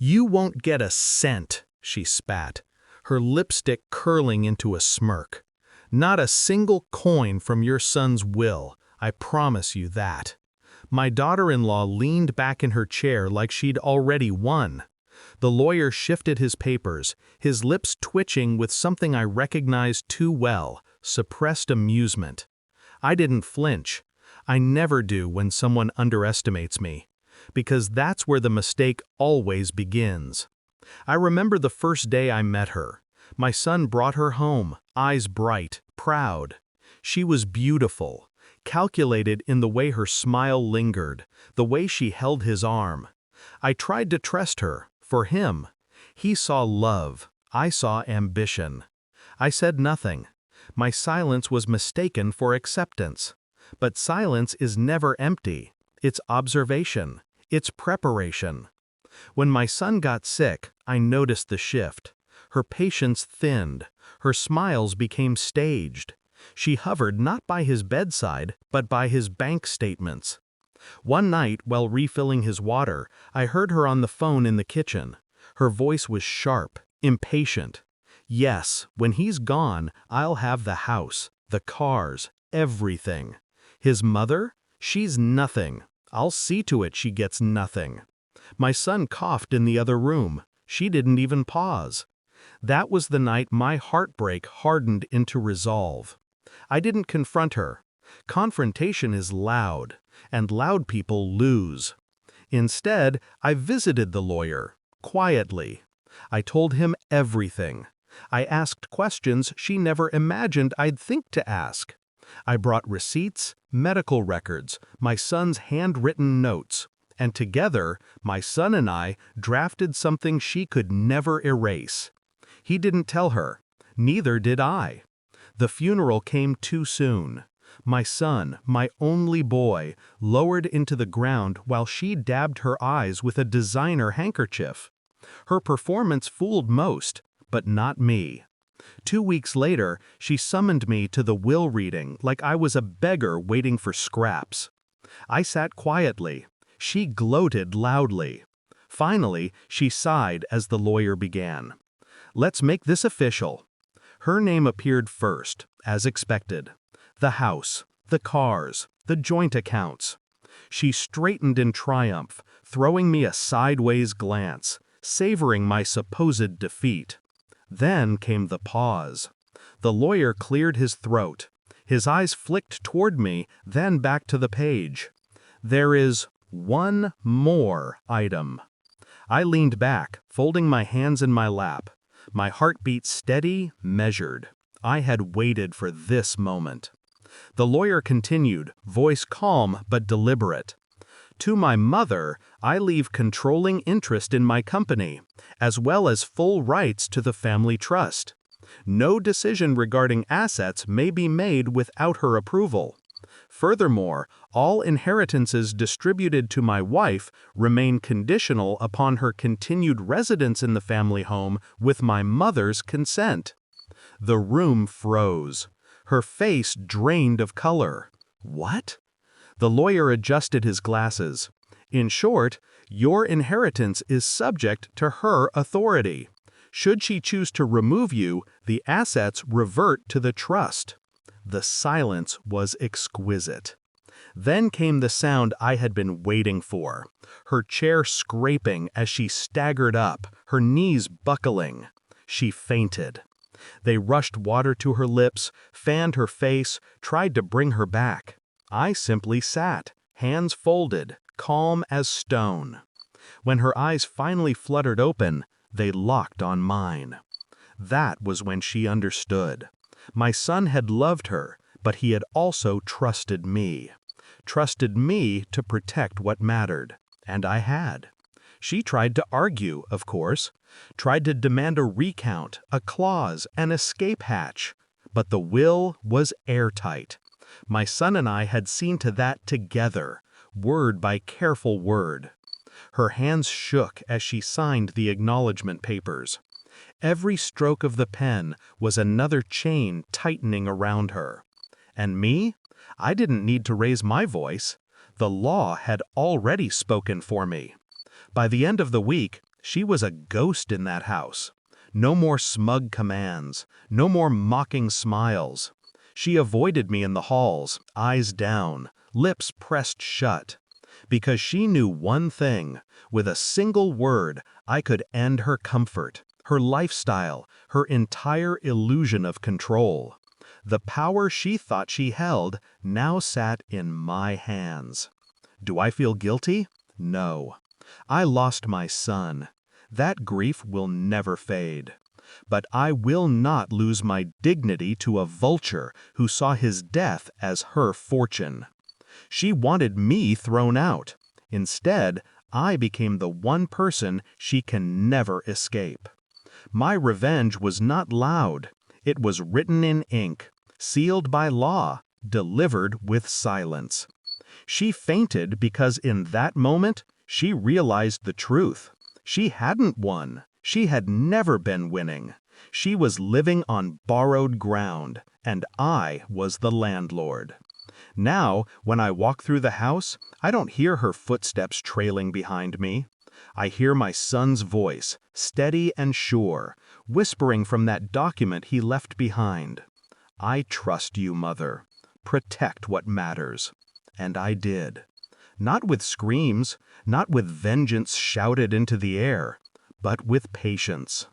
"You won't get a cent," she spat, her lipstick curling into a smirk. "Not a single coin from your son's will, I promise you that." My daughter-in-law leaned back in her chair like she'd already won. The lawyer shifted his papers, his lips twitching with something I recognized too well, suppressed amusement. I didn't flinch. I never do when someone underestimates me, because that's where the mistake always begins. I remember the first day I met her. My son brought her home, eyes bright, proud. She was beautiful, calculated in the way her smile lingered, the way she held his arm. I tried to trust her, for him. He saw love, I saw ambition. I said nothing. My silence was mistaken for acceptance. But silence is never empty. It's observation. It's preparation. When my son got sick, I noticed the shift. Her patience thinned. Her smiles became staged. She hovered not by his bedside, but by his bank statements. One night, while refilling his water, I heard her on the phone in the kitchen. Her voice was sharp, impatient. "Yes, when he's gone, I'll have the house, the cars, everything. His mother? She's nothing. I'll see to it she gets nothing." My son coughed in the other room. She didn't even pause. That was the night my heartbreak hardened into resolve. I didn't confront her. Confrontation is loud, and loud people lose. Instead, I visited the lawyer, quietly. I told him everything. I asked questions she never imagined I'd think to ask. I brought receipts, medical records, my son's handwritten notes, and together, my son and I drafted something she could never erase. He didn't tell her. Neither did I. The funeral came too soon. My son, my only boy, lowered into the ground while she dabbed her eyes with a designer handkerchief. Her performance fooled most, but not me. 2 weeks later, she summoned me to the will reading like I was a beggar waiting for scraps. I sat quietly. She gloated loudly. Finally, she sighed as the lawyer began. "Let's make this official." Her name appeared first, as expected. The house, the cars, the joint accounts. She straightened in triumph, throwing me a sideways glance, savoring my supposed defeat. Then came the pause. The lawyer cleared his throat. His eyes flicked toward me, then back to the page. "There is one more item." I leaned back, folding my hands in my lap. My heartbeat steady, measured. I had waited for this moment. The lawyer continued, voice calm but deliberate. "To my mother, I leave controlling interest in my company, as well as full rights to the family trust. No decision regarding assets may be made without her approval. Furthermore, all inheritances distributed to my wife remain conditional upon her continued residence in the family home with my mother's consent." The room froze. Her face drained of color. What? The lawyer adjusted his glasses. "In short, your inheritance is subject to her authority. Should she choose to remove you, the assets revert to the trust." The silence was exquisite. Then came the sound I had been waiting for, her chair scraping as she staggered up, her knees buckling. She fainted. They rushed water to her lips, fanned her face, tried to bring her back. I simply sat, hands folded, calm as stone. When her eyes finally fluttered open, they locked on mine. That was when she understood. My son had loved her, but he had also trusted me. Trusted me to protect what mattered, and I had. She tried to argue, of course, tried to demand a recount, a clause, an escape hatch, but the will was airtight. My son and I had seen to that together, word by careful word. Her hands shook as she signed the acknowledgement papers. Every stroke of the pen was another chain tightening around her. And me? I didn't need to raise my voice. The law had already spoken for me. By the end of the week, She was a ghost in that house. No more smug commands, no more mocking smiles. She avoided me in the halls, eyes down, lips pressed shut. Because she knew one thing: with a single word, I could end her comfort, her lifestyle, her entire illusion of control. The power she thought she held now sat in my hands. Do I feel guilty? No. I lost my son. That grief will never fade. But I will not lose my dignity to a vulture who saw his death as her fortune. She wanted me thrown out. Instead, I became the one person she can never escape. My revenge was not loud. It was written in ink, sealed by law, delivered with silence. She fainted because in that moment, she realized the truth. She hadn't won. She had never been winning. She was living on borrowed ground, and I was the landlord. Now, when I walk through the house, I don't hear her footsteps trailing behind me. I hear my son's voice, steady and sure, whispering from that document he left behind. I trust you, Mother. Protect what matters. And I did. Not with screams, not with vengeance shouted into the air, but with patience.